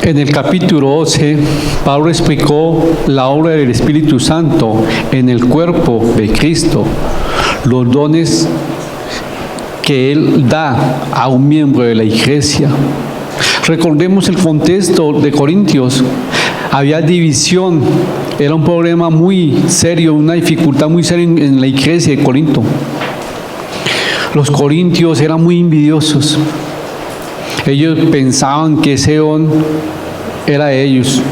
En el capítulo 12, Pablo explicó la obra del Espíritu Santo en el cuerpo de Cristo, los dones que Él da a un miembro de la iglesia. Recordemos el contexto de Corintios. Había división, era un problema muy serio, una dificultad muy seria en la iglesia de Corinto. Los corintios eran muy envidiosos. Ellos pensaban que ese don era de ellos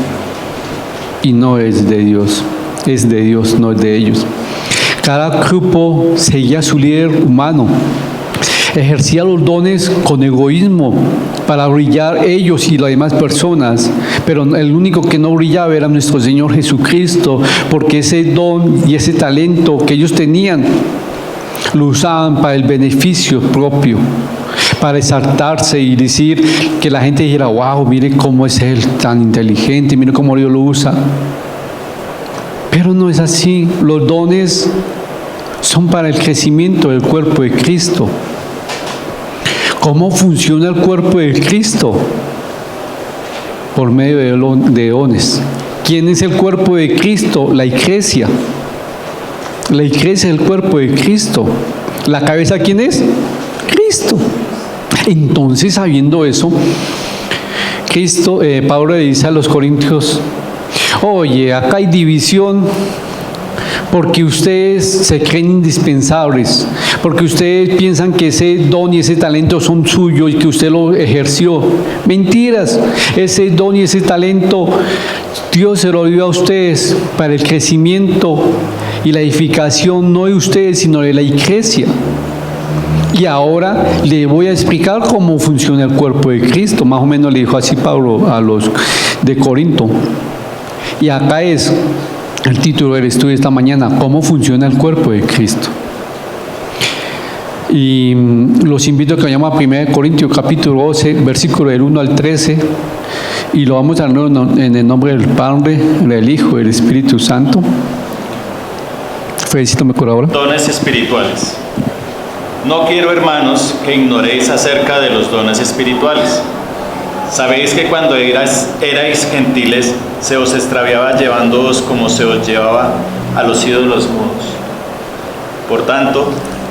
y no es de Dios. Es de Dios, no es de ellos. Cada grupo seguía a su líder humano. Ejercía los dones con egoísmo para brillar ellos y las demás personas, pero el único que no brillaba era nuestro Señor Jesucristo, porque ese don y ese talento que ellos tenían lo usaban para el beneficio propio, para exaltarse y decir que la gente dijera: wow, mire cómo es Él tan inteligente, mire cómo Dios lo usa. Pero no es así. Los dones son para el crecimiento del cuerpo de Cristo. ¿Cómo funciona el cuerpo de Cristo? Por medio de dones. ¿Quién es el cuerpo de Cristo? La iglesia. La iglesia es el cuerpo de Cristo. ¿La cabeza quién es? Cristo. Entonces, sabiendo eso, Pablo le dice a los corintios: oye, acá hay división porque ustedes se creen indispensables, porque ustedes piensan que ese don y ese talento son suyos y que usted lo ejerció. Mentiras. Ese don y ese talento Dios se lo dio a ustedes para el crecimiento y la edificación, no de ustedes, sino de la iglesia. Y ahora le voy a explicar cómo funciona el cuerpo de Cristo. Más o menos le dijo así Pablo a los de Corinto. Y acá es el título del estudio de esta mañana: ¿cómo funciona el cuerpo de Cristo? Y los invito a que vayamos a 1 Corintios capítulo 12, versículo del 1 al 13, y lo vamos a leer en el nombre del Padre, del Hijo y del Espíritu Santo. Felicito, me colabora. Dones espirituales. No quiero, hermanos, que ignoréis acerca de los dones espirituales. Sabéis que cuando erais gentiles, se os extraviaba llevándoos como se os llevaba a los ídolos mudos. Por tanto,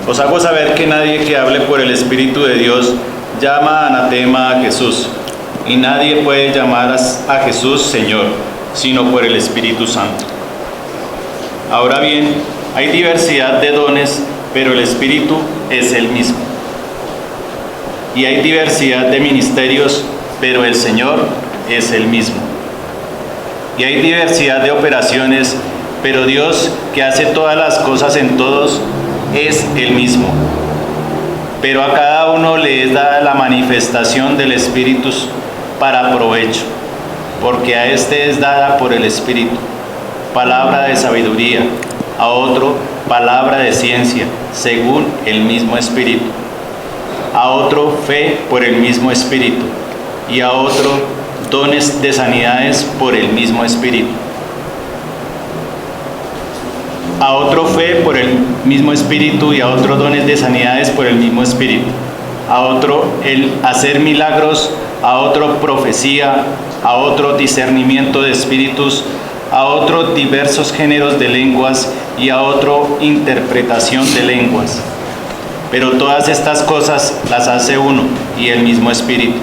os hago saber que nadie que hable por el Espíritu de Dios llama anatema a Jesús, y nadie puede llamar a Jesús Señor, sino por el Espíritu Santo. Ahora bien, hay diversidad de dones, pero el Espíritu es el mismo. Y hay diversidad de ministerios, pero el Señor es el mismo. Y hay diversidad de operaciones, pero Dios, que hace todas las cosas en todos, es el mismo. Pero a cada uno le es dada la manifestación del Espíritu para provecho, porque a este es dada por el Espíritu palabra de sabiduría, a otro palabra de ciencia, según el mismo Espíritu, a otro fe por el mismo Espíritu, y a otro dones de sanidades por el mismo Espíritu, a otro fe por el mismo Espíritu, y a otro dones de sanidades por el mismo Espíritu, a otro el hacer milagros, a otro profecía, a otro discernimiento de espíritus, a otro diversos géneros de lenguas, y a otro interpretación de lenguas. Pero todas estas cosas las hace uno y el mismo Espíritu,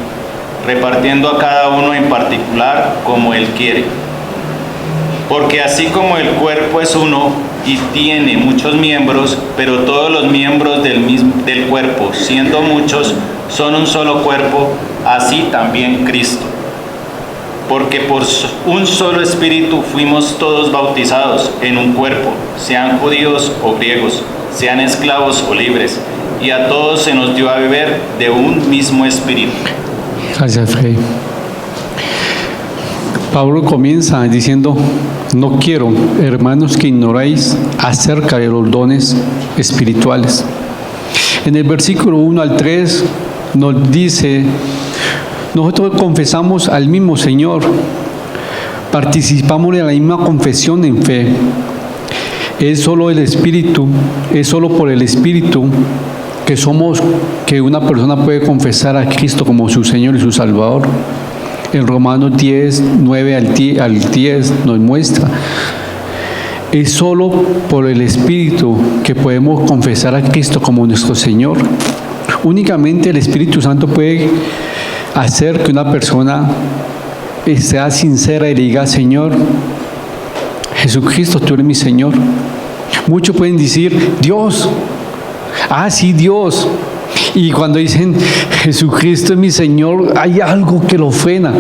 repartiendo a cada uno en particular como Él quiere. Porque así como el cuerpo es uno y tiene muchos miembros, pero todos los miembros del cuerpo, siendo muchos, son un solo cuerpo, así también Cristo. Porque por un solo Espíritu fuimos todos bautizados en un cuerpo, sean judíos o griegos, sean esclavos o libres, y a todos se nos dio a beber de un mismo Espíritu. Gracias, Frey. Pablo comienza diciendo: no quiero, hermanos, que ignoréis acerca de los dones espirituales. En el versículo 1 al 3 nos dice: nosotros confesamos al mismo Señor, participamos de la misma confesión en fe. Es solo el Espíritu, es solo por el Espíritu que una persona puede confesar a Cristo como su Señor y su Salvador. En Romanos 10, 9 al 10 nos muestra. Es solo por el Espíritu que podemos confesar a Cristo como nuestro Señor. Únicamente el Espíritu Santo puede hacer que una persona sea sincera y le diga: Señor Jesucristo, tú eres mi Señor. Muchos pueden decir: Dios. Ah, sí, Dios. Y cuando dicen Jesucristo es mi Señor, hay algo que lo frena.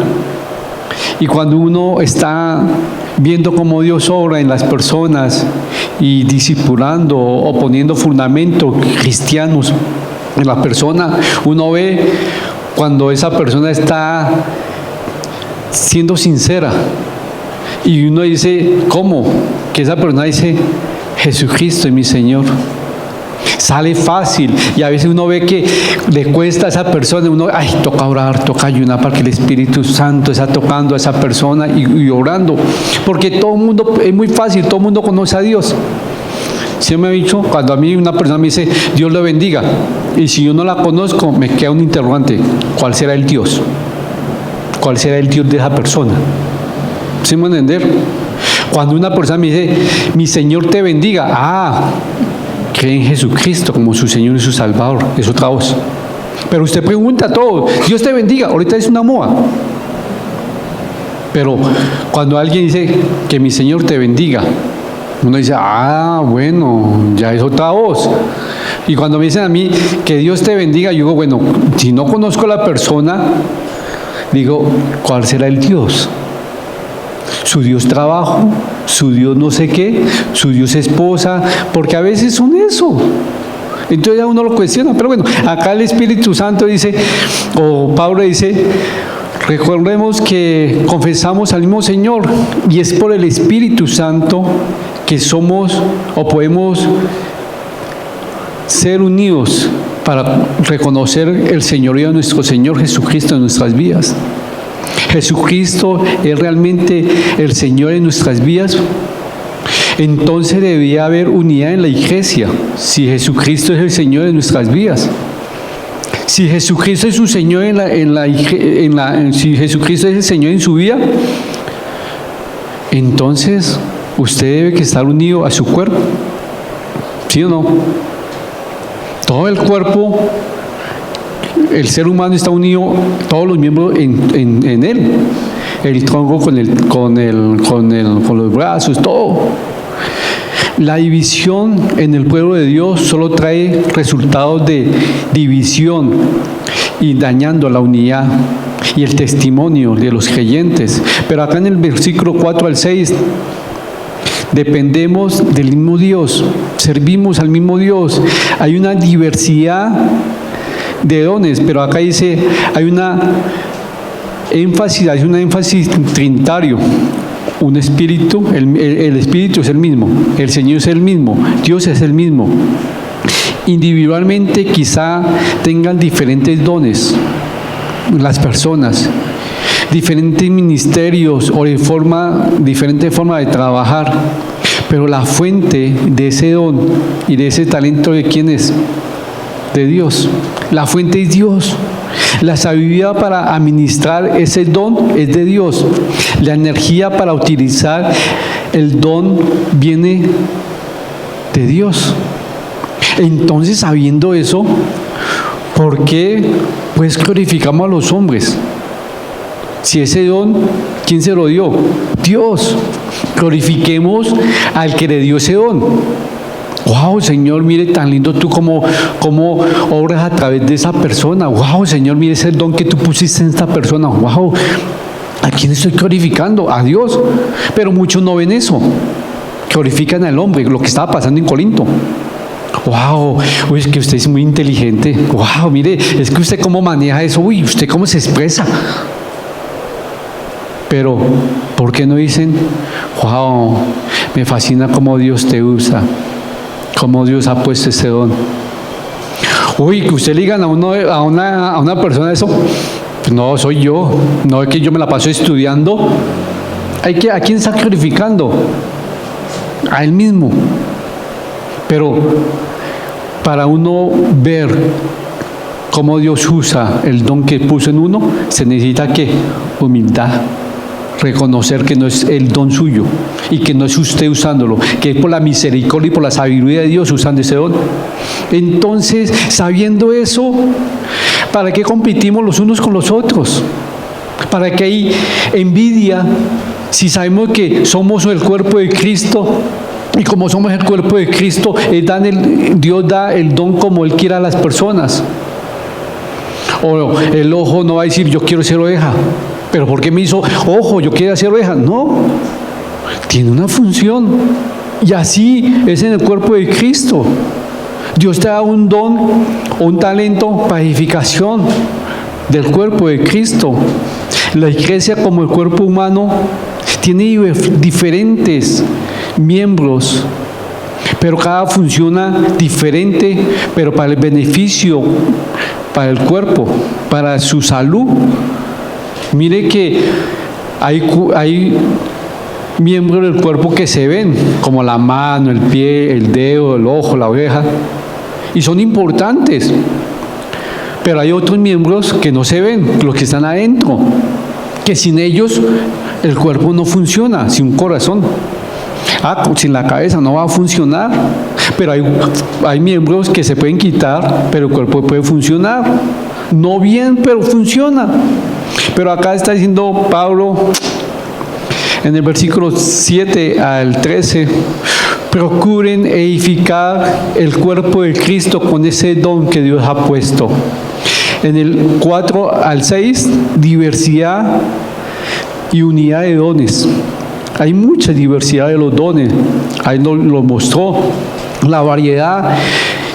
Y cuando uno está viendo cómo Dios obra en las personas y discipulando o poniendo fundamentos cristianos en la persona, uno ve cuando esa persona está siendo sincera. Y uno dice: ¿cómo? Que esa persona dice: Jesucristo es mi Señor. Sale fácil, y a veces uno ve que le cuesta a esa persona, uno, toca orar, toca ayunar para que el Espíritu Santo está tocando a esa persona y orando, porque todo el mundo, es muy fácil, todo el mundo conoce a Dios. Siempre me ha dicho, cuando a mí una persona me dice Dios lo bendiga, y si yo no la conozco, me queda un interrogante: ¿cuál será el Dios? ¿Cuál será el Dios de esa persona? ¿Sí me entender? Cuando una persona me dice mi Señor te bendiga, cree en Jesucristo como su Señor y su Salvador, es otra voz. Pero usted pregunta todo: Dios te bendiga, ahorita es una moda. Pero cuando alguien dice que mi Señor te bendiga, uno dice: bueno, ya es otra voz. Y cuando me dicen a mí que Dios te bendiga, yo digo: bueno, si no conozco a la persona, digo: ¿cuál será el Dios? Su Dios trabajo, su Dios no sé qué, su Dios esposa, porque a veces son eso. Entonces ya uno lo cuestiona. Pero bueno, acá el Espíritu Santo dice, o Pablo dice: recordemos que confesamos al mismo Señor, y es por el Espíritu Santo que somos o podemos ser unidos para reconocer el señorío de nuestro Señor Jesucristo en nuestras vidas. Jesucristo es realmente el Señor en nuestras vidas. Entonces debía haber unidad en la iglesia, si Jesucristo es el Señor de nuestras vidas. Si Jesucristo es su Señor si Jesucristo es el Señor en su vida, entonces usted debe que estar unido a su cuerpo. ¿Sí o no? Todo el cuerpo, el ser humano está unido, todos los miembros en él. El tronco con los brazos, todo. La división en el pueblo de Dios solo trae resultados de división y dañando la unidad y el testimonio de los creyentes. Pero acá en el versículo 4 al 6, dependemos del mismo Dios, servimos al mismo Dios. Hay una diversidad de dones, pero acá dice, hay un énfasis trinitario. Un espíritu, el espíritu es el mismo, el Señor es el mismo, Dios es el mismo. Individualmente quizá tengan diferentes dones las personas, diferentes ministerios o diferente forma de trabajar, pero la fuente de ese don y de ese talento, ¿de quién es? De Dios. La fuente es Dios. La sabiduría para administrar ese don es de Dios. La energía para utilizar el don viene de Dios. Entonces, sabiendo eso, ¿por qué pues glorificamos a los hombres? Si ese don, ¿quién se lo dio? Dios. Glorifiquemos al que le dio ese don. Wow, Señor, mire tan lindo tú como obras a través de esa persona. Wow, Señor, mire ese don que tú pusiste en esta persona. Wow, ¿a quién estoy glorificando? A Dios. Pero muchos no ven eso. Glorifican al hombre, lo que estaba pasando en Corinto. Wow, uy, es que usted es muy inteligente. Wow, mire, es que usted cómo maneja eso. Uy, usted cómo se expresa. Pero, ¿por qué no dicen, wow, me fascina cómo Dios te usa? Cómo Dios ha puesto ese don. Uy, que usted le digan a una persona eso, pues no, soy yo, no es que yo me la paso estudiando. ¿A quién está glorificando? A él mismo. Pero para uno ver cómo Dios usa el don que puso en uno, se necesita ¿qué? Humildad. Reconocer que no es el don suyo y que no es usted usándolo, que es por la misericordia y por la sabiduría de Dios usando ese don. Entonces, sabiendo eso, ¿para qué competimos los unos con los otros? ¿Para qué hay envidia si sabemos que somos el cuerpo de Cristo? Y como somos el cuerpo de Cristo, Dios da el don como Él quiera a las personas. O el ojo no va a decir, yo quiero ser oveja. ¿Pero por qué me hizo ojo? Yo quiero ser oveja. No, tiene una función. Y así es en el cuerpo de Cristo. Dios te da un don o un talento para edificación del cuerpo de Cristo. La iglesia, como el cuerpo humano, tiene diferentes miembros, pero cada funciona diferente, pero para el beneficio, para el cuerpo, para su salud. Mire que hay miembros del cuerpo que se ven, como la mano, el pie, el dedo, el ojo, la oreja, y son importantes. Pero hay otros miembros que no se ven, los que están adentro, que sin ellos el cuerpo no funciona, sin un corazón. Sin la cabeza no va a funcionar. Pero hay miembros que se pueden quitar, pero el cuerpo puede funcionar. No bien, pero funciona. Pero acá está diciendo Pablo, en el versículo 7 al 13, procuren edificar el cuerpo de Cristo con ese don que Dios ha puesto. En el 4 al 6, diversidad y unidad de dones. Hay mucha diversidad de los dones. Ahí lo mostró. La variedad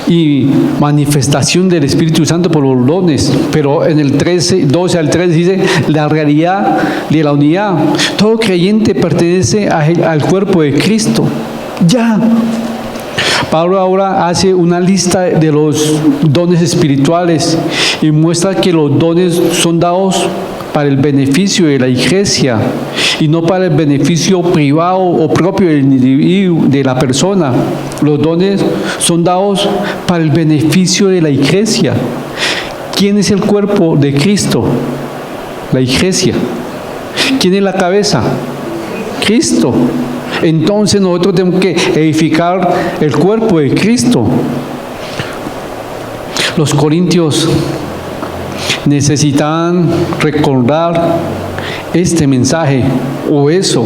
y manifestación del Espíritu Santo por los dones. Pero en el 12 al 13 dice la realidad de la unidad. Todo creyente pertenece al cuerpo de Cristo. Ya. Pablo ahora hace una lista de los dones espirituales y muestra que los dones son dados para el beneficio de la iglesia y no para el beneficio privado o propio del individuo, de la persona. Los dones son dados para el beneficio de la iglesia. ¿Quién es el cuerpo de Cristo? La iglesia. ¿Quién es la cabeza? Cristo. Entonces nosotros tenemos que edificar el cuerpo de Cristo. Los corintios necesitaban recordar este mensaje o eso.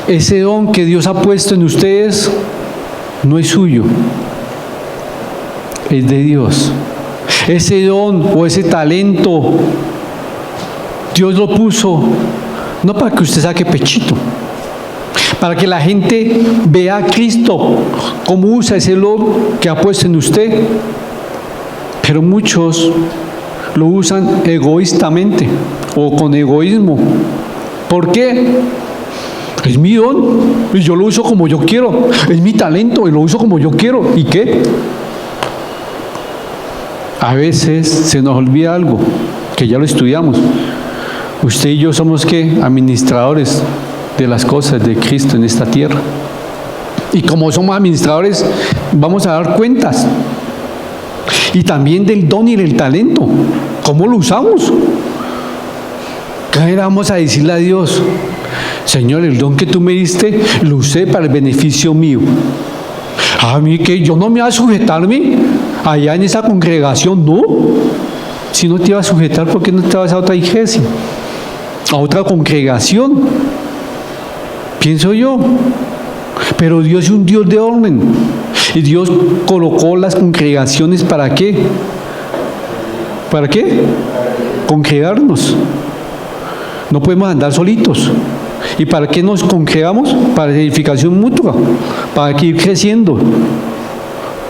Ese don que Dios ha puesto en ustedes no es suyo, es de Dios. Ese don o ese talento Dios lo puso no para que usted saque pechito, para que la gente vea a Cristo cómo usa ese don que ha puesto en usted. Pero muchos lo usan egoístamente o con egoísmo. ¿Por qué? Es mi don y yo lo uso como yo quiero. Es mi talento y lo uso como yo quiero. ¿Y qué? A veces se nos olvida algo, que ya lo estudiamos. Usted y yo somos ¿qué? Administradores de las cosas de Cristo en esta tierra. Y como somos administradores, vamos a dar cuentas. Y también del don y del talento. ¿Cómo lo usamos? ¿Qué vamos a decirle a Dios? Señor, el don que tú me diste, lo usé para el beneficio mío. A mí que yo no me iba a sujetarme allá en esa congregación, no. Si no te iba a sujetar, ¿por qué no te vas a otra iglesia? A otra congregación. Pienso yo. Pero Dios es un Dios de orden. Y Dios colocó las congregaciones ¿para qué? ¿Para qué? Congregarnos. No podemos andar solitos. ¿Y para qué nos congregamos? Para edificación mutua, para que ir creciendo.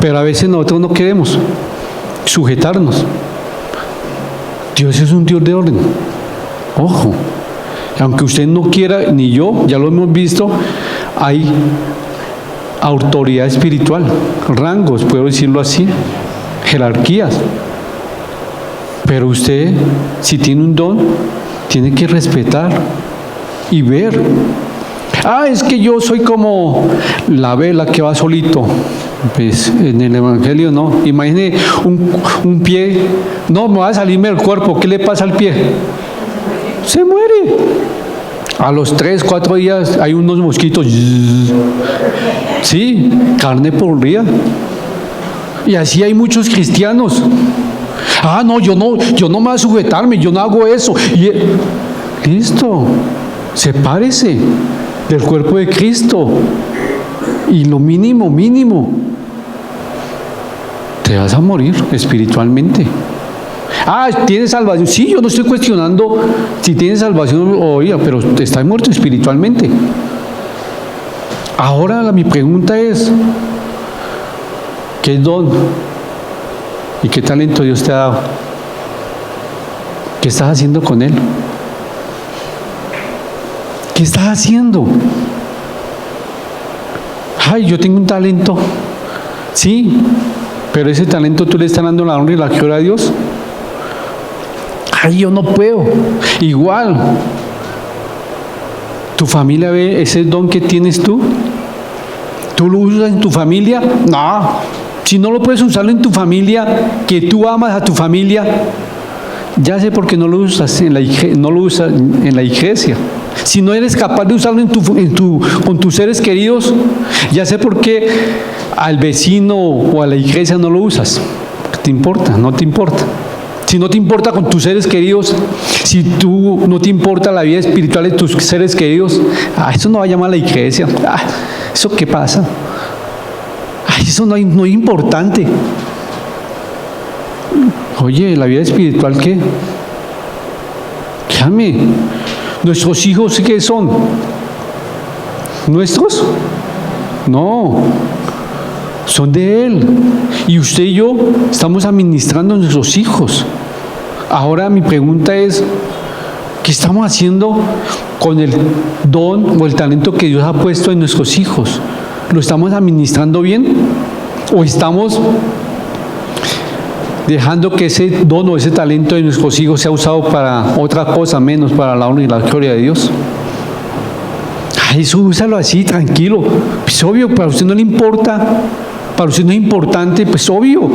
Pero a veces nosotros no queremos sujetarnos. Dios es un Dios de orden. Ojo, aunque usted no quiera, ni yo, ya lo hemos visto, hay autoridad espiritual, rangos, puedo decirlo así, jerarquías. Pero usted, si tiene un don, tiene que respetar y ver. Es que yo soy como la vela que va solito. Pues en el Evangelio no. Imagine un pie, no, me va a salirme del cuerpo, ¿qué le pasa al pie? Se muere. A los 3, 4 días hay unos mosquitos. Sí, carne podrida. Y así hay muchos cristianos. Ah, no, yo no me voy a sujetarme, yo no hago eso. Listo, sepárese del cuerpo de Cristo. Y lo mínimo, te vas a morir espiritualmente. Ah, ¿tienes salvación? Sí, yo no estoy cuestionando si tienes salvación o no, pero estás muerto espiritualmente. Ahora mi pregunta es, ¿qué don y qué talento Dios te ha dado? ¿Qué estás haciendo con él? ¿Qué estás haciendo? Ay, yo tengo un talento. Sí, pero ese talento tú le estás dando la honra y la gloria a Dios. Ay, yo no puedo. Igual, ¿tu familia ve ese don que tienes tú? ¿Tú lo usas en tu familia? No. Si no lo puedes usarlo en tu familia, que tú amas a tu familia, ya sé por qué no lo usas en la iglesia. Si no eres capaz de usarlo con tus seres queridos, ya sé por qué al vecino o a la iglesia no lo usas. ¿Te importa? No te importa. Si no te importa con tus seres queridos, si tú no te importa la vida espiritual de tus seres queridos, eso no va a llamar a la iglesia. ¿Eso qué pasa? Eso no es importante. Oye, ¿la vida espiritual qué? Llame. ¿Nuestros hijos qué son? ¿Nuestros? No. Son de Él. Y usted y yo estamos administrando a nuestros hijos. Ahora mi pregunta es, ¿qué estamos haciendo con el don o el talento que Dios ha puesto en nuestros hijos? ¿Lo estamos administrando bien? ¿O estamos dejando que ese don o ese talento de nuestros hijos sea usado para otra cosa menos para la honra y la gloria de Dios? Eso úsalo así, tranquilo. Pues obvio, para usted no le importa, para usted no es importante, pues obvio.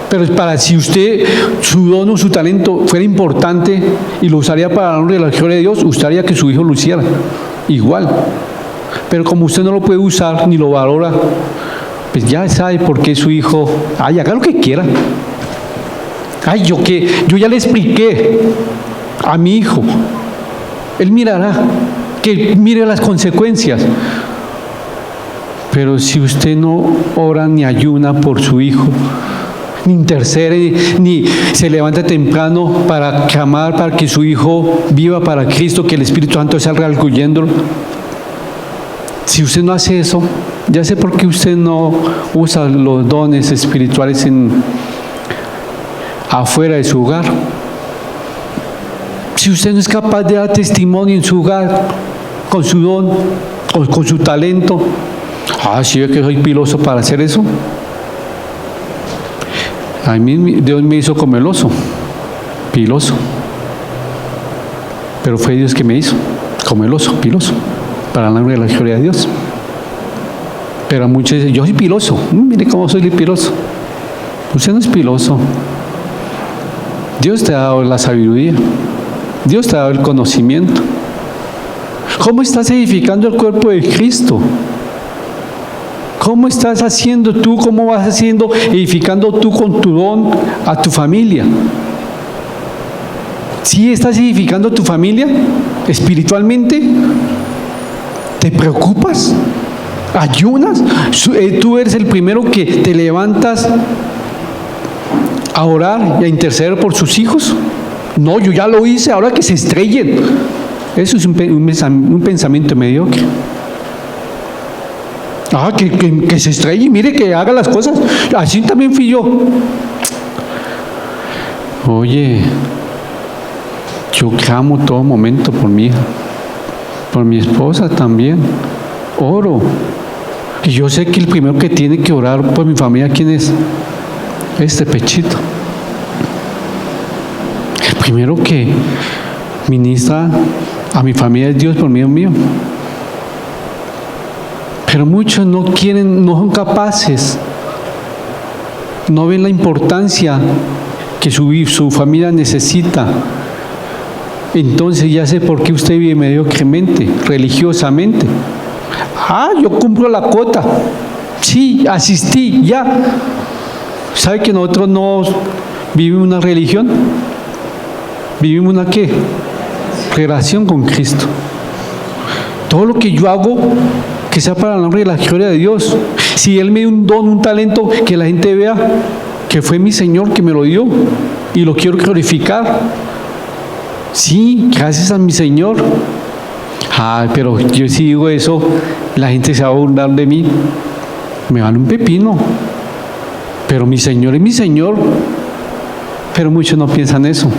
Pero para si usted, su don o su talento fuera importante y lo usaría para la honra y la gloria de Dios, usted haría que su hijo lo hiciera igual. Pero como usted no lo puede usar ni lo valora, pues ya sabe por qué su hijo, haga lo que quiera. Yo ya le expliqué a mi hijo, él mirará, que mire las consecuencias. Pero si usted no ora ni ayuna por su hijo, ni intercede, ni se levanta temprano para clamar para que su hijo viva para Cristo, que el Espíritu Santo salga arguyéndolo, si usted no hace eso, ya sé por qué usted no usa los dones espirituales afuera de su hogar. Si usted no es capaz de dar testimonio en su hogar con su don, con su talento, ¿sí ve que soy piloso para hacer eso? A mí Dios me hizo como el oso, piloso. Pero fue Dios que me hizo como el oso, piloso, para la gloria de la gloria de Dios. Pero muchos dicen, yo soy piloso. Mire cómo soy piloso. Usted no es piloso. Dios te ha dado la sabiduría. Dios te ha dado el conocimiento. ¿Cómo estás edificando el cuerpo de Cristo? ¿Cómo estás haciendo tú? ¿Cómo vas haciendo, edificando tú con tu don a tu familia? ¿Sí estás edificando a tu familia espiritualmente? ¿Te preocupas? ¿Ayunas? ¿Tú eres el primero que te levantas a orar y a interceder por sus hijos? No, yo ya lo hice, ahora que se estrellen. Eso es un pensamiento mediocre. Que se estrelle, mire que haga las cosas. Así también fui yo. Oye, yo clamo todo momento por mi hija, por mi esposa también. Oro. Y yo sé que el primero que tiene que orar por mi familia, ¿quién es? Este Pechito. El primero que ministra a mi familia es Dios por medio mío. Pero muchos no quieren, no son capaces, no ven la importancia que su familia necesita. Entonces ya sé por qué usted vive mediocremente, religiosamente. Yo cumplo la cuota. Sí, asistí, ya. ¿Sabe que nosotros no vivimos una religión? ¿Vivimos una qué? Relación con Cristo. Todo lo que yo hago, que sea para la honra y la gloria de Dios. Si Él me dio un don, un talento, que la gente vea que fue mi Señor que me lo dio y lo quiero glorificar. Sí, gracias a mi Señor. Pero yo si digo eso, la gente se va a burlar de mí. Me van un pepino. Pero mi Señor es mi Señor. Pero muchos no piensan eso.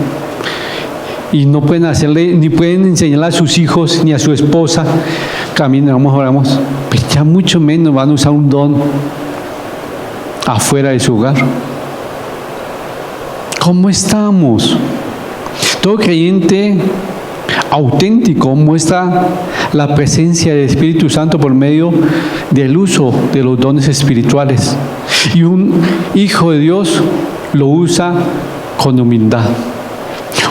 Y no pueden hacerle, ni pueden enseñarle a sus hijos, ni a su esposa, caminamos, oramos. Pero ya mucho menos van a usar un don afuera de su hogar. ¿Cómo estamos? Todo creyente auténtico muestra la presencia del Espíritu Santo por medio del uso de los dones espirituales. Y un hijo de Dios lo usa con humildad.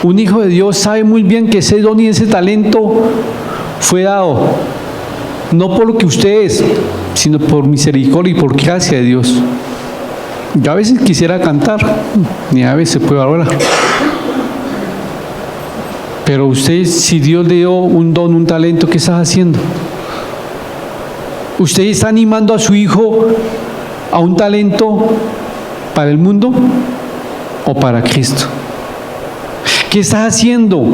Un hijo de Dios sabe muy bien que ese don y ese talento fue dado no por lo que usted es, sino por misericordia y por gracia de Dios. Yo a veces quisiera cantar, ni a veces puedo hablar. Pero usted, si Dios le dio un don, un talento, ¿qué está haciendo? ¿Usted está animando a su hijo a un talento para el mundo o para Cristo? ¿Qué estás haciendo?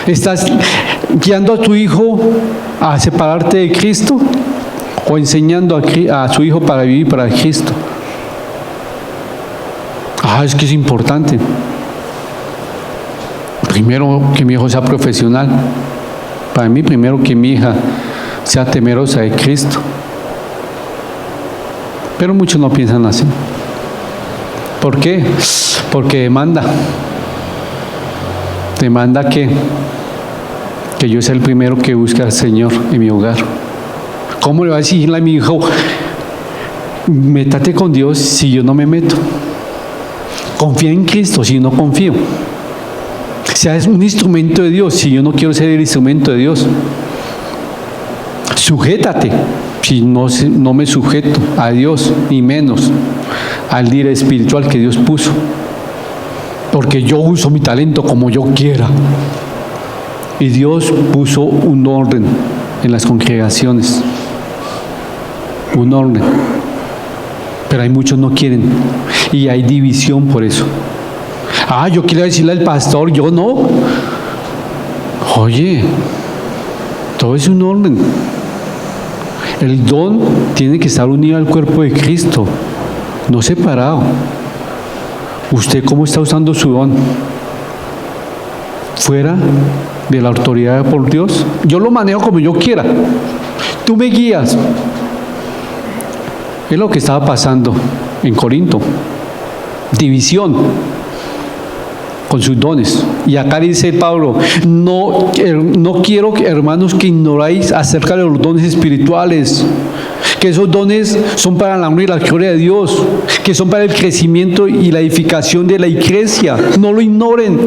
¿Estás guiando a tu hijo a separarte de Cristo o enseñando a su hijo para vivir para Cristo? Es que es importante. Primero que mi hijo sea profesional. Para mí, primero que mi hija sea temerosa de Cristo. Pero muchos no piensan así. ¿Por qué? Porque demanda que yo sea el primero que busque al Señor en mi hogar. ¿Cómo le va a decirle a mi hijo, métate con Dios si yo no me meto? Confía en Cristo si no confío. Seas un instrumento de Dios si yo no quiero ser el instrumento de Dios. Sujétate si no me sujeto a Dios, ni menos al líder espiritual que Dios puso. Porque yo uso mi talento como yo quiera. Y Dios puso un orden en las congregaciones. Un orden. Pero hay muchos no quieren. Y hay división por eso. Yo quiero decirle al pastor, yo no. Oye, todo es un orden. El don tiene que estar unido al cuerpo de Cristo, no separado. ¿Usted cómo está usando su don? ¿Fuera de la autoridad por Dios? Yo lo manejo como yo quiera. Tú me guías. Es lo que estaba pasando en Corinto. División con sus dones. Y acá dice Pablo, no quiero, hermanos, que ignoráis acerca de los dones espirituales, que esos dones son para la honra y la gloria de Dios, que son para el crecimiento y la edificación de la iglesia. No lo ignoren.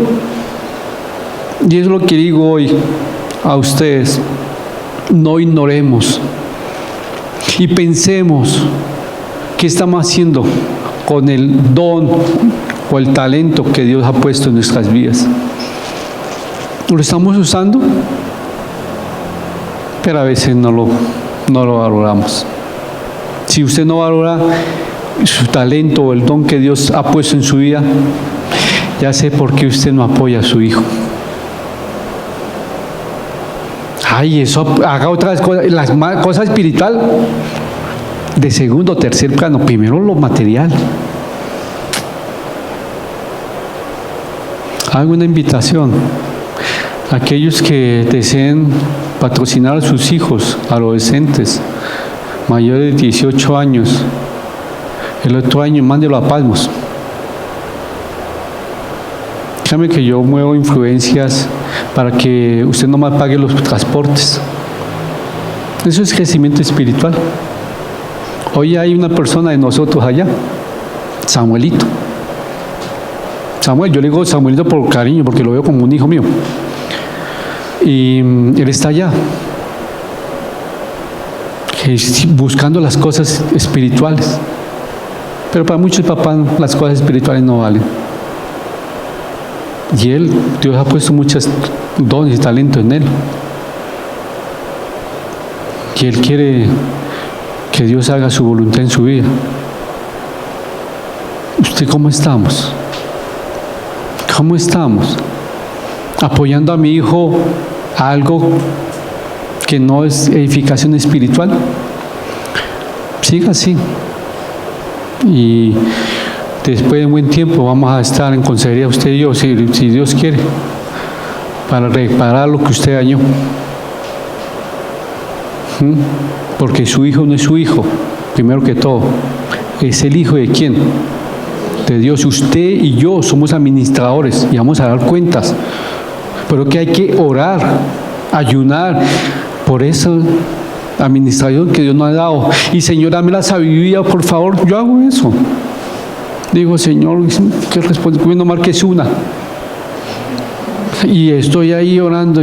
Y es lo que digo hoy a ustedes. No ignoremos y pensemos qué estamos haciendo con el don o el talento que Dios ha puesto en nuestras vidas. ¿Lo estamos usando? Pero a veces no lo valoramos. Si usted no valora su talento o el don que Dios ha puesto en su vida, ya sé por qué usted no apoya a su hijo. Eso haga otras cosas, las cosas espiritual de segundo o tercer plano, primero lo material. Hago una invitación a aquellos que deseen patrocinar a sus hijos, adolescentes, mayores de 18 años. El otro año mándelo a Palmos. Créame que yo muevo influencias para que usted no más pague los transportes. Eso es crecimiento espiritual. Hoy hay una persona de nosotros allá, Samuelito. Samuel, yo le digo Samuelito por cariño, porque lo veo como un hijo mío. Y él está allá, buscando las cosas espirituales. Pero para muchos papás las cosas espirituales no valen. Y él, Dios ha puesto muchos dones y talentos en él. Y él quiere que Dios haga su voluntad en su vida. ¿Usted cómo estamos? ¿Cómo estamos? ¿Apoyando a mi hijo a algo que no es edificación espiritual? Siga así. Y después de un buen tiempo vamos a estar en consejería usted y yo, si Dios quiere, para reparar lo que usted dañó. Porque su hijo no es su hijo, primero que todo. ¿Es el hijo de quién? De Dios. Usted y yo somos administradores y vamos a dar cuentas. Pero que hay que orar, ayunar por esa administración que Dios nos ha dado. Y Señor, dame la sabiduría, por favor. Yo hago eso. Digo, Señor, ¿qué responde? No marques una. Y estoy ahí orando.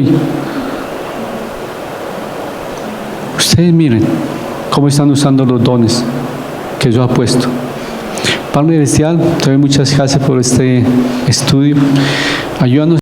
Ustedes miren cómo están usando los dones que Dios ha puesto. Padre Celestial, te doy muchas gracias por este estudio. Ayúdanos.